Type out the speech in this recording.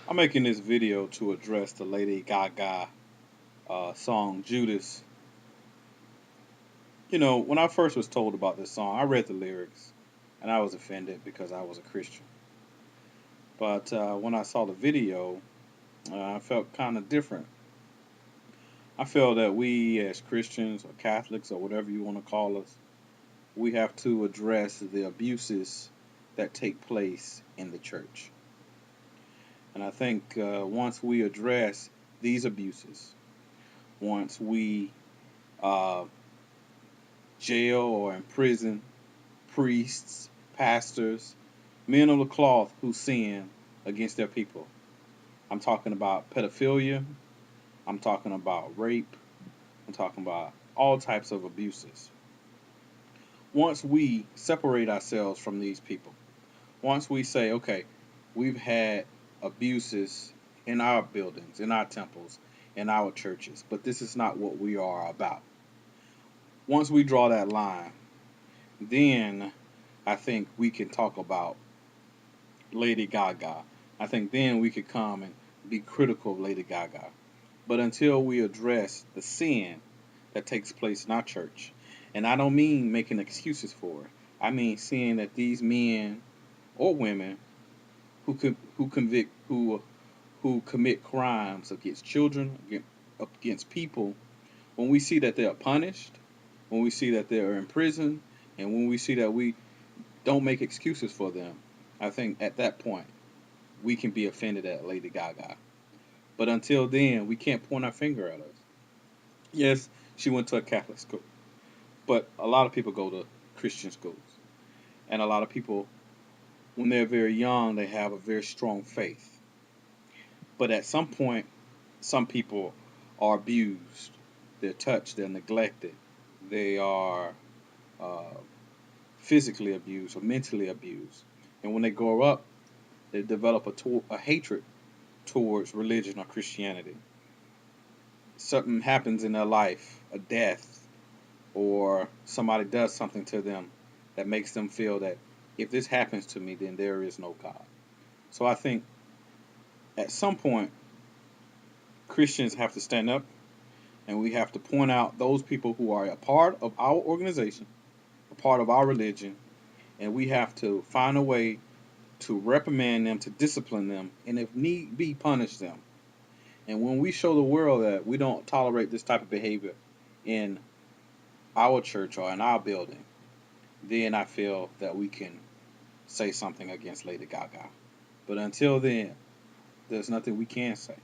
I'm making this video to address the Lady Gaga song Judas. When I first was told about this song, I read the lyrics and I was offended because I was a Christian. But when I saw the video, I felt kind of different. I feel that we as Christians or Catholics or whatever you want to call us, we have to address the abuses that take place in the church. And I think once we address these abuses, once we uh, jail or imprison priests, pastors, men of the cloth who sin against their people. I'm talking about pedophilia. I'm talking about rape. I'm talking about all types of abuses. Once we separate ourselves from these people, once we say, okay, we've had abuses in our buildings, in our temples, in our churches, but this is not what we are about. Once we draw that line, then I think we can talk about Lady Gaga. I think then we could come and be critical of Lady Gaga. But until we address the sin that takes place in our church, and I don't mean making excuses for it. I mean seeing that these men or women who commit crimes against children, against people, when we see that they are punished, when we see that they are in prison, and when we see that we don't make excuses for them, I think at that point we can be offended at Lady Gaga. But until then, we can't point our finger at us. Yes, she went to a Catholic school, but a lot of people go to Christian schools. And a lot of people, when they're very young, they have a very strong faith. But at some point, some people are abused, they're touched, they're neglected, they are uh, physically abused or mentally abused. And when they grow up, they develop a hatred towards religion or Christianity. Something happens in their life, a death, or somebody does something to them that makes them feel that if this happens to me, then there is no God. So I think at some point, Christians have to stand up and we have to point out those people who are a part of our organization, a part of our religion, and we have to find a way to reprimand them, to discipline them, and if need be, punish them. And when we show the world that we don't tolerate this type of behavior in our church or in our building, then I feel that we can say something against Lady Gaga. But until then, there's nothing we can say.